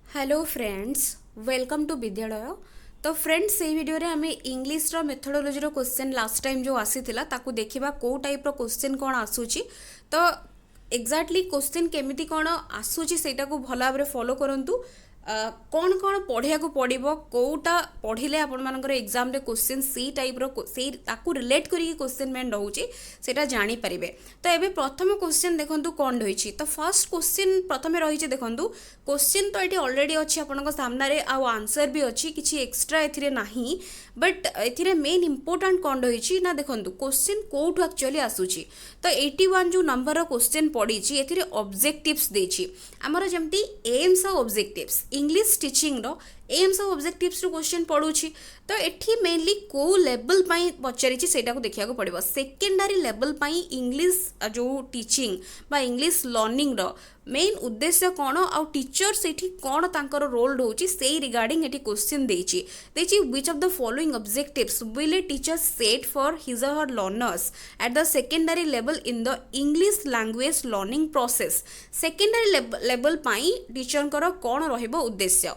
Hello friends, welcome to विद्यालय। तो friends से वीडियो रे हमें इंग्लिश रो मेथोडोलॉजी रो क्वेश्चन लास्ट टाइम जो आसीथिला ताकू देखिबा को टाइप रो क्वेश्चन कोन आसुची। तो एग्जैक्टली क्वेश्चन केमिति कोन आसुची सेटा को भला भाबरे फॉलो करंतु। कौन कौन पढ़िया को पड़िबो कोटा पढ़िले आपण मानकर एग्जाम रे क्वेश्चन सी टाइप रो से ताकू रिलेट करी क्वेश्चन मेन रहउची सेटा जानि परिबे। तो एबे प्रथम क्वेश्चन देखंतु कोन रहिची। तो फर्स्ट क्वेश्चन प्रथमे रहिची देखंतु। क्वेश्चन तो एटी ऑलरेडी अछि आपनक सामना रे आ आंसर भी अछि, किछि एक्स्ट्रा एथिरे नाही। बट एथिरे मेन इंपोर्टेंट कोन रहिची ना देखंतु क्वेश्चन कोठु एक्चुअली आसुची। तो 81 जो नंबर रो क्वेश्चन पड़ीची एथिरे ऑब्जेक्टिव्स देची हमर जेमती एम्स और ऑब्जेक्टिव्स इंग्लिश टीचिंग रो एम्स और ऑब्जेक्टिव्स रो क्वेश्चन पड़ुची। तो एठी मेनली को लेवल पई पचारिची सेटा को देखिया को पड़िबो। सेकेंडरी लेवल पई इंग्लिश जो टीचिंग बा इंग्लिश लर्निंग रो मेन उद्देश्य कौन आ टीचर्स एठी कौन तांकर रोल होची से रिगार्डिंग एठी क्वेश्चन देची which of the following objectives will a teacher set for his or her learners at the secondary level in the English language learning process. Secondary level पाई टीचर कर कौन रहिबो उद्देश्य।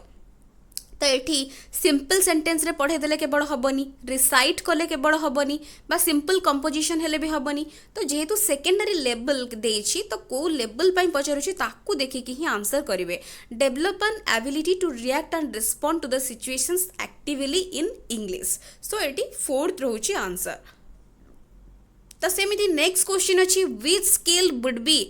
तो ये सिंपल सेंटेंस रे पढ़े देले केवल हबनी, रिसाइट कले केवल हबनी बा सिंपल कंपोजिशन हेले भी हबनी। तो जेहेतु सेकेंडरी लेवल देछि तो को लेवल पई पचारुछि ताकू देखिकी ही आंसर करिवे। Develop an ability to react and respond to the situations actively in English. So एटी फोर्थ रहउछि आंसर। तो सेमिति नेक्स्ट क्वेश्चन अछि which skill would be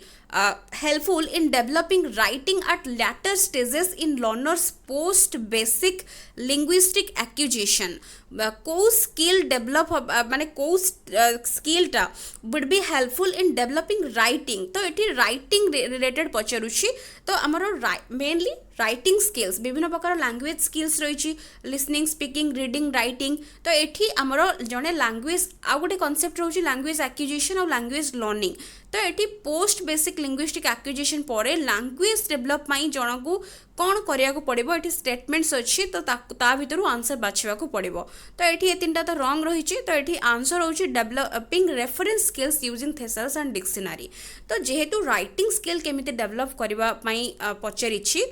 helpful in developing writing at later stages in learners post basic linguistic acquisition। को skill develop माने को skill टा would be helpful in developing writing. तो ये राइटिंग रिलेटेड पचारुछि। तो आमर मेनली राइटिंग स्किल्स विभिन्न प्रकार लैंग्वेज स्किल्स रही लिसनिंग स्पीकिंग रीडिंग राइटिंग। तो ये आमर जड़े लैंग्वेज आ गोटे कॉन्सेप्ट रोचे लैंग्वेज एक्विजिशन और लैंग्वेज लर्निंग। तो ये पोस्ट बेसिक लिंग्विस्टिक एक्विजिशन पर लैंग्वेज डेवलप जन को कौन करिया को पड़िबो। एठी स्टेटमेंट्स अच्छी तो ता भितरु आंसर बाछिबा को पड़िबो। तो एठी ए तीनटा तो रॉन्ग रहिछि। तो एठी आंसर होछि developing reference skills using thesaurus and dictionary. तो जेहेतु राइटिंग स्किल केमिति डेवलप करबा पई पचारिछि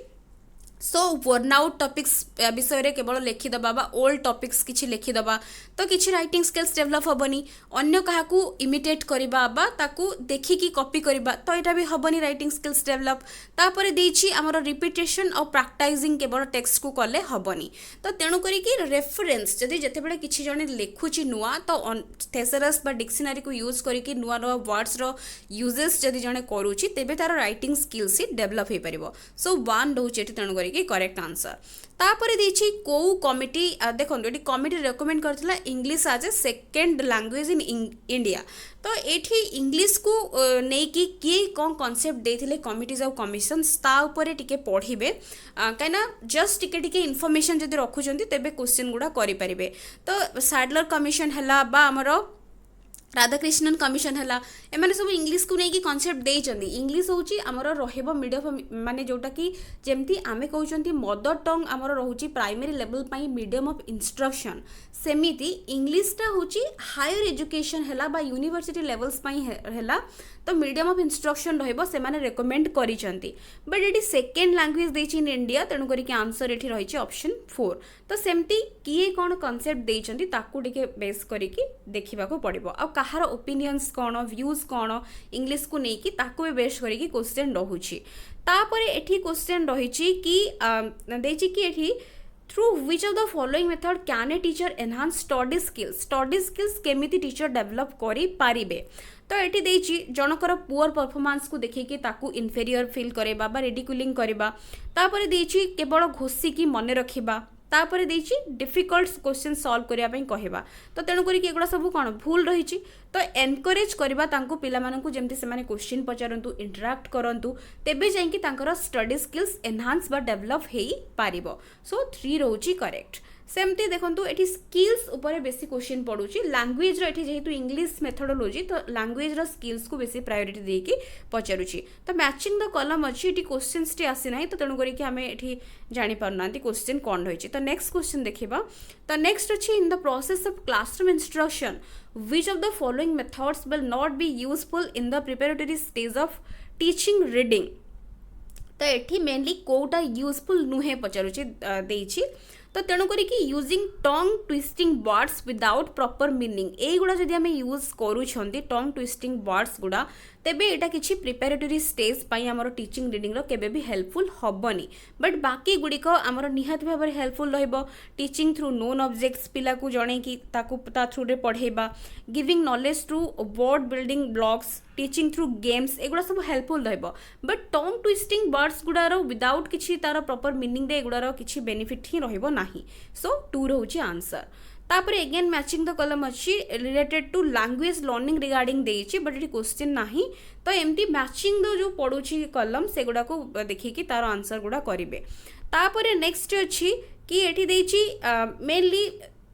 सो वर्नआउट टॉपिक्स विषय रे केवल लिखिदबा बा ओल्ड टॉपिक्स किछि लिखिदबा तो किछि राइटिंग स्किल्स डेवलप हबनी। अन्य काहाकू इमिटेट करिबा बा ताकू देखिकी कॉपी करिबा तो एटा भी हबनी राइटिंग स्किल्स डेवलप। तापरे देछि हमर रिपीटेशन और प्रैक्टिसिंग केवल टेक्स्ट को कले हबनी। तो तेणु करी कि रेफरेंस जदि जते बेले किछि जने लेखुछि नुआ तो थेसारस बा डिक्शनरी को यूज करिकि नुआ नुआ वर्ड्स रो यूजेस जदि जने करूछि तेबे तार राइटिंग स्किल्स ही डेवलप हे परिबो। सो 1 रहउछि एठी तेणु करी करेक्ट आंसर। तापर देछि को कमिटी देखंतु एटी कमिटी रेकमेंड करथिला English as a second language in India. तो एठी इंग्लिश को नै कि किए कोन कांसेप्ट देथिले कमिटीज और कमिशंस ता ऊपर टिके पढिबे काइना जस्ट टिके टिके इन्फॉर्मेशन जदि रखुचंती तेबे क्वेश्चन गुडा करि परिबे। तो सैडलर कमिशन हला बा हमरो राधाकृष्णन कमिशन है एमाने सब इंग्लिश को नहीं कि कॉन्सेप्ट देइचंदी। इंग्लिश होची हमर रहबो मीडियम माने जोटा कि जेमती आमे कहउचंती मदर टंग हमर रहउची प्राइमरी लेवल पई मीडियम ऑफ इंस्ट्रक्शन सेमिति इंग्लिश टा होची हायर एजुकेशन हैला बा यूनिवर्सिटी लेवल्स पई हैला तो मीडियम ऑफ इंस्ट्रक्शन रहबो से माने रेकमेंड करिचंती। बट एटी सेकंड लैंग्वेज देछि इन इंडिया तेणु करी कि आंसर एठी रहिछि ऑप्शन 4। तो सेमती किए कोन कांसेप्ट देइचंती ताकू टिके बेस करी कि देखिबा को पड़िबो आ कहार ओपिनियंस कौन व्यूज कौन इंग्लिश को नहीं कि ताकू भी बेस करी क्वेश्चन रहुछि। तापरे एठी क्वेश्चन रहिछि कि देछि कि एठी through which of the following method can a teacher enhance study skills केमिति टीचर डेवलप करि पारिबे। तो एठी देछि जनकर पुअर परफॉर्मेंस को देखि कि ताकू इन्फेरियर फील करेबा बा रिडिकुलिंग करेबा। तापरे देछि केवल घोषी की मने रखिबा। तापरे देछि डिफिकल्ट क्वेश्चन सॉल्व करिया पई कहबा। तो तेणु करी कि एगुडा सब कोन भूल रहिछि। तो एनकरेज करबा तांको पिला माननकु जेमति से माने क्वेश्चन पचारंतु इंटरैक्ट करंतु तेबे जाई कि तांकर स्टडी स्किल्स एनहांस बा डेवलप हेई पारिबो। सो 3 रहउछि करेक्ट। सेमती देखंतु एठी स्किल्स ऊपर बेसी क्वेश्चन पडुछि लैंग्वेज रो एठी जेहेतु इंग्लिश मेथोडोलॉजी तो लैंग्वेज रो स्किल्स को बेसी प्रायोरिटी देकी पचारुछि। तो मैचिंग द कॉलम अछि एठी क्वेश्चंस टी आसी नाही तो तेणु करी कि हमें एठी जानि पारनांती क्वेश्चन कोन रहिछि। तो नेक्स्ट क्वेश्चन देखिबा। तो नेक्स्ट अछि in the process of classroom instruction which of the following methods will not be useful in the preparatory stage of teaching reading. तो एठी मेनली कोटा यूजफुल नुहे पचारुची देइछि तो तेणु करिकी using tongue twisting words without proper meaning एगुड़ा जदि आम use करूछंती टंग ट्विस्टिंग वर्ड्स गुड़ा तेबे एटा किछि प्रिपेरेटरी स्टेज पई हमर टीचिंग रीडिंग रो केबे भी हेल्पफुल हबनी बट बाकी गुडी को हमर निहात भाबरे हेल्पफुल रहइबो टीचिंग थ्रू नोन ऑब्जेक्ट्स पिला को जणे कि ताकू ता थ्रू रे पढेबा giving knowledge through word building blocks teaching through games एगुड़ा सब हेल्पफुल रहइबो बट टंग ट्विस्टिंग वर्ड्स गुडार विदाउट किछि तार प्रॉपर मीनिंग दे एगुडार किछि बेनिफिट ही रहइबो नाही सो 2 रहउची आंसर तापर अगेन मैचिंग द कॉलम अच्छी related to language learning regarding देइछि बट इट क्वेश्चन नाही तो एमती मैचिंग द जो पडुछि कॉलम से गुडा को देखि कि तार आंसर गुडा करिवे तापर नेक्स्ट अछि कि एठी देइछि मेनली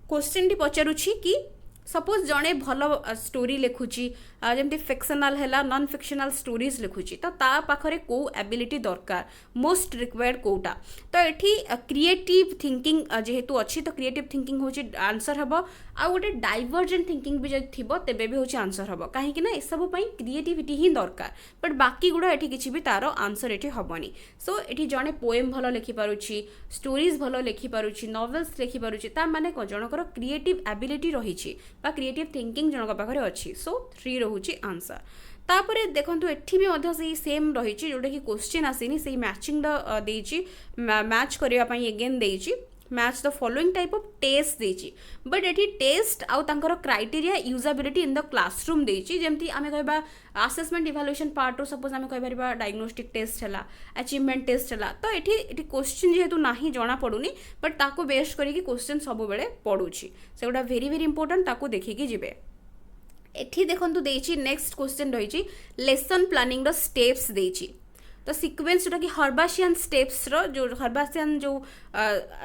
क्वेश्चन टी पचारुछि कि सपोज जड़े भल स्टोरी लिखुची जमती फिक्शनल है नॉन फिक्शनल स्टोरीज लिखुची तो ता पाखरे को एबिलिटी दरकार मोस्ट रिक्वायर्ड कोटा तो एठी क्रिएटिव थिंकिंग जेहेतु अच्छी तो क्रिएटिव थिंकिंग होची आंसर हबो आ गोटे डाइवर्जेंट थिंकिंग भी जदि थिबो तेबे भी होची आंसर हबो काहे कि ना ए सब पई क्रिएटिविटी ही दरकार बट बाकी गुडा एठी किछि भी तारो आंसर एठी हबनी सो एठी जणे पोएम भलो लिखि पारुची स्टोरीज भलो लिखि पारुची नॉवेल्स लिखि पारुची ता माने को जनकर क्रिएटिव एबिलिटी रहिची बा क्रिएटिव थिंकिंग जनक पाखरे अच्छी सो 3 रहउची आंसर तापरे देखंतु एठी भी मध्य सही सेम रहिची जोटा कि क्वेश्चन आसीनी सही मैचिंग द देइची मैच करिया पई अगेन देइची match the following type of test देइची बट एठी टेस्ट आउ तांकर criteria usability in the classroom देइची जेमती आमे कहबा असेसमेंट इवैल्यूएशन पार्ट रो सपोज आमे कहबा रिबा डायग्नोस्टिक टेस्ट हला अचीवमेंट टेस्ट हला तो एठी क्वेश्चन जेहेतु नाही जणा पडुनी बट ताको बेस करी कि क्वेश्चन सब बेले पडुची सेगुडा वेरी वेरी इंपोर्टेंट ताको देखि कि जिवे एठी देखंतु देइची नेक्स्ट क्वेश्चन रहिची लेसन प्लानिंग रो स्टेप्स देइची तो सीक्वेंस जोटा कि हर्बाशियन स्टेप्स रो जो हर्बाशियन जो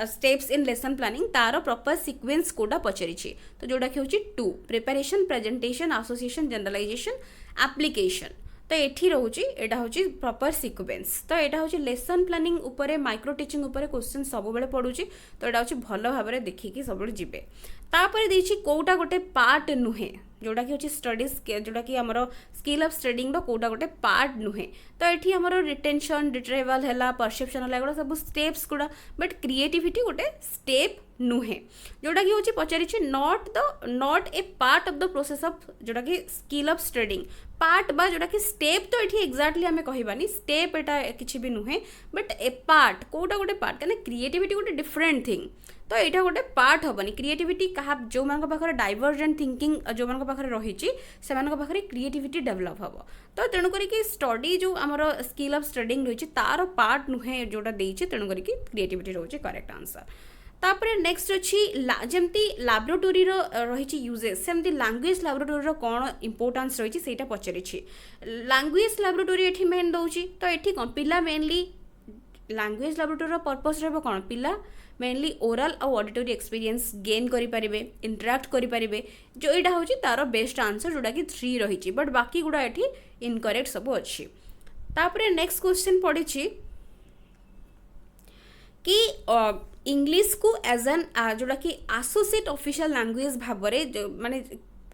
स्टेप्स इन लेसन प्लानिंग तार प्रॉपर सीक्वेंस कोडा पचरिछि तो जोटा कि होची 2 preparation presentation association generalization application तो एठी रहउची एटा होची प्रॉपर सीक्वेंस तो एटा होची लेसन प्लानिंग ऊपर माइक्रो टीचिंग ऊपर क्वेश्चन सब बेले पडुची तो एटा होची भलो भाबरे देखि कि सब बेले जिबे तापर देछि कोटा गोटे पार्ट नुहे जोटा कि होची स्टडीज जोटा कि हमरो स्किल ऑफ स्टडीइंग रो कोटा गोटे पार्ट नुहे तो एठी हमरो रिटेंशन रिट्रीवल हैला परसेप्शन हैला एगुडा सब स्टेप्स गुडा बट क्रिएटिविटी गोटे स्टेप नुहे जोटा कि होची पचारिछि not a part of the process of जोटा कि स्किल ऑफ स्टडीइंग पार्ट बा जोटा कि स्टेप तो एठी एग्जैक्टली हमें कहिबानी स्टेप एटा किछि भी नुहे बट ए पार्ट कोटा गोटे पार्ट कने क्रिएटिविटी गोटे डिफरेंट थिंग तो यहाँ गोटे पार्ट हेनी क्रिएटिविटी क्या जो मान पाखे डाइवर्जेंट थिंकिंग जो मान पाखे रही से पाखे क्रिएटिविटी डेभलप हम तो तेणुक स्टडी जो आमर स्किल ऑफ स्टडीइंग रही तार पार्ट नुहे जोटा देती तेणुक क्रिएटिविटी रोचे करेक्ट आंसर तापर नेक्स्ट अच्छी जमती लैबोरेटोरी रही यूजेस सेमती लैंग्वेज लैबोरेटोरी कौन इंपोर्टेंस रही है पचारि लैंग्वेज लैबोरेटोरी ये मेन दौर तो ये कौन पिला मेनली लैंग्वेज लैबोरेटोरी पर्पस रहा कौन पिला मेनली ओरल और ऑडिटरी एक्सपीरियंस गेन करें इंटराक्ट करें जो यहाँ हूँ तार बेस्ट आंसर जोटा कि 3 रही बट बाकी गुड़ा ये इनकरेक्ट सब अच्छी तापर नेक्स्ट क्वेश्चन पड़ी कि इंग्लिश को एज एन जोटा कि एसोसिएट ऑफिशियल लैंग्वेज भाव माने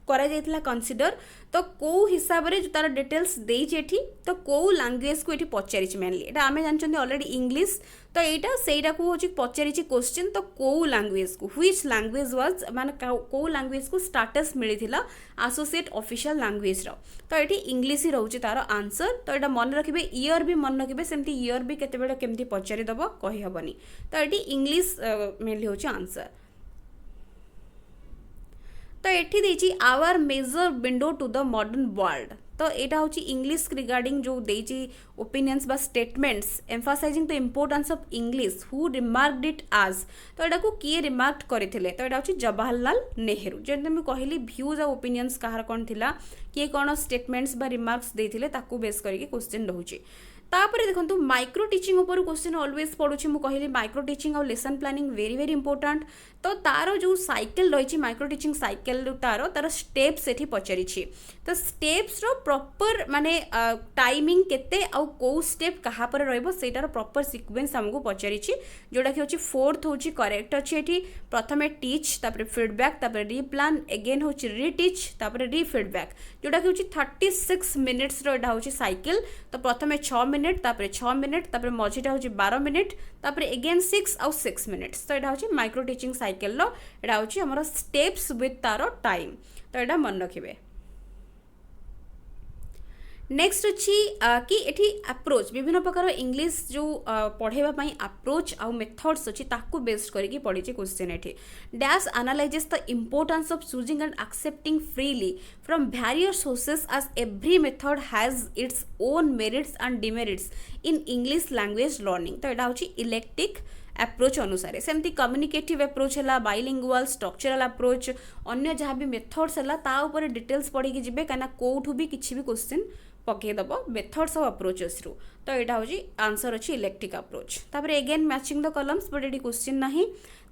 करा जाइतला कंसीडर तो कौ हिसाब रे जो तार डिटेल्स देइछि एठी तो कौ लैंग्वेज को एठी पचारिछि मेनली एटा आमे जानचंदी ऑलरेडी इंग्लिश तो एटा सेटा को होछि पचारिछि क्वेश्चन तो कौ लैंग्वेज को व्हिच लैंग्वेज वाज माने कौ लैंग्वेज को स्टेटस मिलिथिला एसोसिएट ऑफिशियल लैंग्वेज रो तो एठी इंग्लिश ही रहउछि तार आंसर तो एटा मन रखिबे ईयर भी मन रखिबे सेमती ईयर भी केते बेले केमती पचारि दबो कहि हबनी तो एठी इंग्लिश मेनली होछि आंसर तो एठी देछि our major window to the modern world तो यहाँ हूँ इंग्लिश रिगार्डिंग जो देछि ओपिनियंस बा statements emphasizing the importance of English who remarked it आज तो यहाँ को किए रिमार्क करते तो यहाँ हूँ जवाहरलाल नेहरू जमी मुझे कहली भ्यूज और ओपिनियंस कहार कौन थिला किए कौन स्टेटमेंट्स बा रिमार्क्स देते ताकू बेस करके क्वेश्चन रोचे तापर देखो माइक्रो टीचिंग ऊपर क्वेश्चन ऑलवेज पड़ुछि मु कहली माइक्रो टीचिंग और lesson planning very very important तो तार जो साइकिल रही माइक्रो टीचिंग साइकिल तार स्टेप्स एठी पचारिछि तो स्टेप्स रो प्रॉपर माने टाइमिंग केते आउ को स्टेप कहा पर रहबो सेटार प्रॉपर सीक्वेंस हमको पचारिछि जोटा कि होछि फोर्थ होछि करेक्ट अछि एठी प्रथमे टीच तापर फीडबैक तापर रीप्लान अगेन होछि रीटीच तापर री फीडबैक जोटा कि होछि 36 मिनिट्स रो एटा होछि साइकिल तो प्रथमे 6 मिनिट मिनिट तापर 6 मिनिट तापर मझीटा हूँ 12 मिनिट तापर एगेन 6 आउ 6 मिनिट्स। तो यहाँ हूँ माइक्रो टीचिंग साइकेल यहाँ हूँ आमर स्टेप्स विथ तार टाइम। तो यहाँ मन रखिए। नेक्स्ट अच्छी कि एठी अप्रोच विभिन्न प्रकार इंग्लिश जो पढ़ाई अप्रोच आउ मेथड्स अच्छी ताकू बेस्ड करके पढ़ी क्वेश्चन एठी dash analyses the importance of choosing and accepting freely from various sources as every method has its own merits and demerits in English language learning. तो यहाँ हूँ इलेक्टिक अप्रोच अनुसार सेमती कम्युनिकेटिव अप्रोच है bilingual structural approach अन्य जहाँ भी methods है ता ऊपर डिटेल्स पढ़ी जी कहीं कौटू भी किसी भी क्वेश्चन पकईदेव मेथड्स ऑफ अप्रोचेस रु। तो यहाँ हूँ आंसर अच्छी इलेक्ट्रिक अप्रोच। तापर again matching the columns but ये क्वेश्चन ना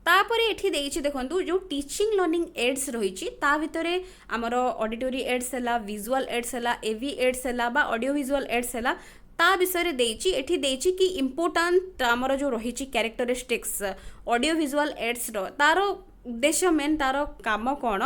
तापर ये देखो जो टीचिंग लर्निंग एड्स रही भितर आमर ऑडिटरी एड्स है विजुअल एड्स है एवी एड्स है ऑडियो विजुअल एड्स है ता विषय देती कि इम्पोर्टाट आमर जो रही कैरेक्टरिस्टिक्स ऑडियो विजुअल एड्स तार उद्देश्य मेन तार काम कौन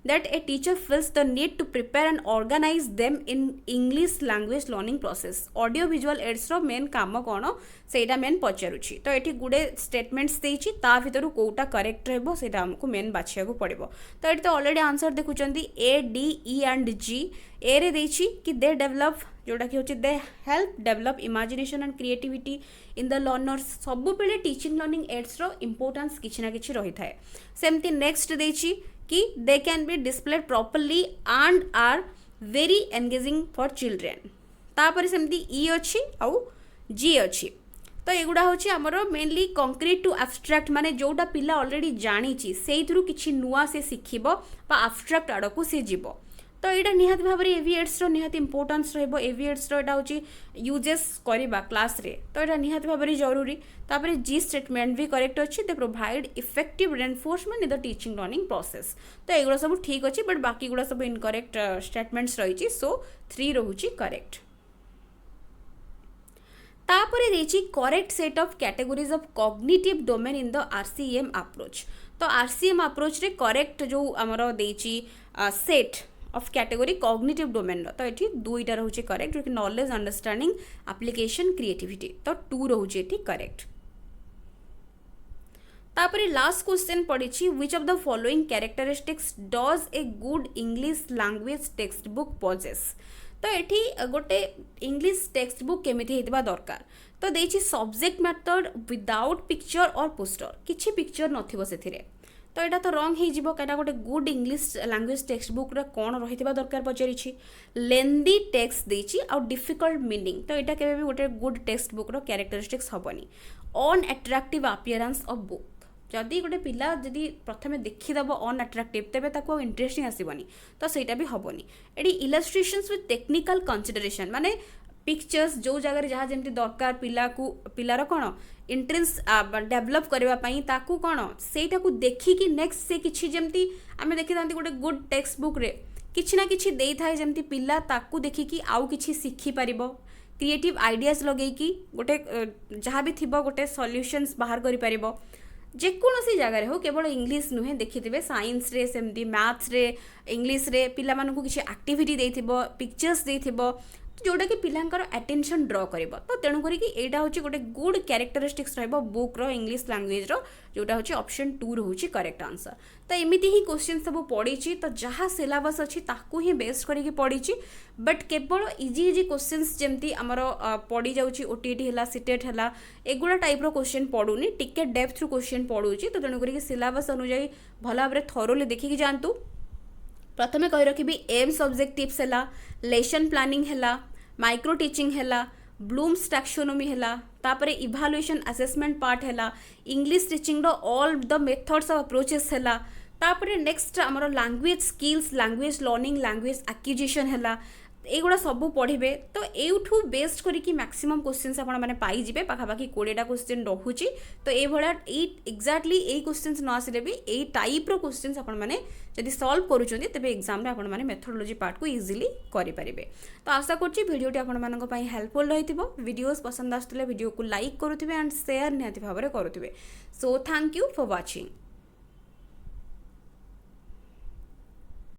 that a teacher feels the need to prepare and organize them in English language learning process. Audio visual aids रो मेन काम कौन सेटा मेन पचारुछि। तो ये गुड़े स्टेटमेंट्स देछि ता भितर कोटा करेक्ट रहबो सेटा हमको मेन बाछिया को पड़िबो। तो ये तो ऑलरेडी आंसर देखुचंदी A D E and G. ए रे देछि कि दे डेवलप जोटा कि होछि they help develop imagination and creativity in the learners. सबु बेले टीचिंग लर्निंग एड्स रो इंपोर्टेंस किछि ना किछि रही थाए। सेमती नेक्स्ट देछि कि they can be displayed properly and are very engaging for children. तापर सेमती ई अच्छी आउ जी अच्छी। तो एगुड़ा हूँ आमर मेनली कंक्रीट टू एब्स्ट्रैक्ट माने जोटा पिला ऑलरेडी जानी से किसी नुआ से शिखब एब्स्ट्रैक्ट आड़ को सी जीव। तो यहाँ निहाती भाव में एवीएड्स निहाती इंपोर्टेंस रहिबो। एवीएड्स रो हूँ यूजेस करवा क्लास रे। तो यहाँ निहाती भाव में जरूरी। तापर जी स्टेटमेंट भी करेक्ट अच्छी they provide effective reinforcement in the teaching learning process. तो एगुड़ा सब ठीक अच्छी बट बाकी गुड़ा सब इनकरेक्ट स्टेटमेंट्स रही। सो 3 रोचे करेक्ट। तापर देछि correct set of categories of cognitive domain in the RCM approach. तो आरसीएम अप्रोच रे करेक्ट जो आमर देछि set of category cognitive domain रो। तो ये 2टा रोचे करेक्ट जो कि नॉलेज अंडरस्टैंडिंग एप्लिकेशन क्रिएटिविटी। तो 2 रोचे करेक्ट। तापर लास्ट क्वेश्चन पड़ी which of the following characteristics does a good English language text book possess. तो ये गोटे इंग्लिश टेक्स्ट बुक केमिति हेतिबा दरकार। तो देछि सब्जेक्ट मैथड विदाउट पिक्चर और पोस्टर किछि पिक्चर नथिबो सेथिरे। तो यहाँ तो रंग हो कहीं गोटे good English language text book कौन रही दरकार पचारि। लेंदी टेक्स्ट देछि आउ डिफिकल्ट मीनिंग। तो यहाँ केबे भी गोटे गुड टेक्स्ट बुक कैरेक्टरिस्टिक्स हेनी। अनअट्रैक्टिव अपीयरेंस ऑफ बुक जदि गोटे पिला जदि प्रथम देखीदेव अनअट्रैक्टिव तेबे ताको इंटरेस्टिंग आसबनी। तो सहीटा भी हेनी। ये इलस्ट्रेशंस विथ टेक्निकल कंसिडरेशन माने पिक्चर्स जो जगह जहाँ जमी दरकार पिलार कौन इंटरेस्ट डेभलप करने ताकू कौन सेटा को देखिकी नेक्स्ट से किसी जमती आम देखी था गोटे गुड टेक्स्ट बुक रे किसी ना किसी दे थाए जमती पिला ताकू देखिकी आउ किसी शिखि पारिबो क्रिएटिव आइडियाज लगेगी गोटे जहाँ भी थिबो गोटे सॉल्यूशंस बाहर करि पारिबो। जेकोसी जगार हो केवल इंग्लिश नुहे देखिथे साइंस रे सेमती मैथ्स रे इंग्लिश रे पिला मानकु किसी एक्टिविटी देथिबो पिक्चर्स देथिबो जोटा कि पिलांकर अटेंशन ड्र कर। तो तेणुक यहाँ हूँ गोटे गुड कैरेक्टरिस्टिक्स बुक रो इंग्लिश लैंग्वेज रो जोटा हूँ ऑप्शन 2 रोचे करेक्ट आंसर। तो एमती ही क्वेश्चन सब पड़ी। तो जहाँ सिलेबस अच्छी ताकू ही बेस करके पड़ी बट केवल इजी इजी क्वेश्चंस जमती आमर पड़ जाऊँगी ओटीटी है सीटेट है एगुड़ा टाइप रो क्वेश्चन पड़ूनी टिके डेप्थ रू क्वेश्चन पड़ूची। तो तेणुक सिलेबस अनुजाई भल भाव थरोली देखिकी जातु। प्रथमे कही रखी एम्स ऑब्जेक्टिव्स है लेसन प्लानिंग है माइक्रो टीचिंग है ब्लूम्स टैक्सोनॉमी है तापर इवालुएशन असेसमेंट पार्ट है इंग्लिश टीचिंग रो all the methods of approaches है तापर नेक्स्ट आमर language skills language learning language acquisition है एगुड़ा सब पढ़े। तो यूठू बेस्ट करी मैक्सिमम क्वेश्चंस आपण मैंने पाइबे पाखापाखि 20टा क्वेश्चन रोचे। तो ये एक्जाक्टली यही क्वेश्चंस न आसिले भी यही टाइप रो क्वेश्चंस आपण मैंने जदि सॉल्व करूछन्ती तेबे एग्जाम रे आपण मैंने मेथोडोलॉजी पार्ट को इजीली करि परिबे। तो आशा करछि वीडियोटी आपण मानक पई हेल्पफुल रहिथिबो। वीडियोस पसंद आस्तले वीडियो को लाइक करूथिबे एंड शेयर निहाती भाबरे करूथिबे। So thank you for watching.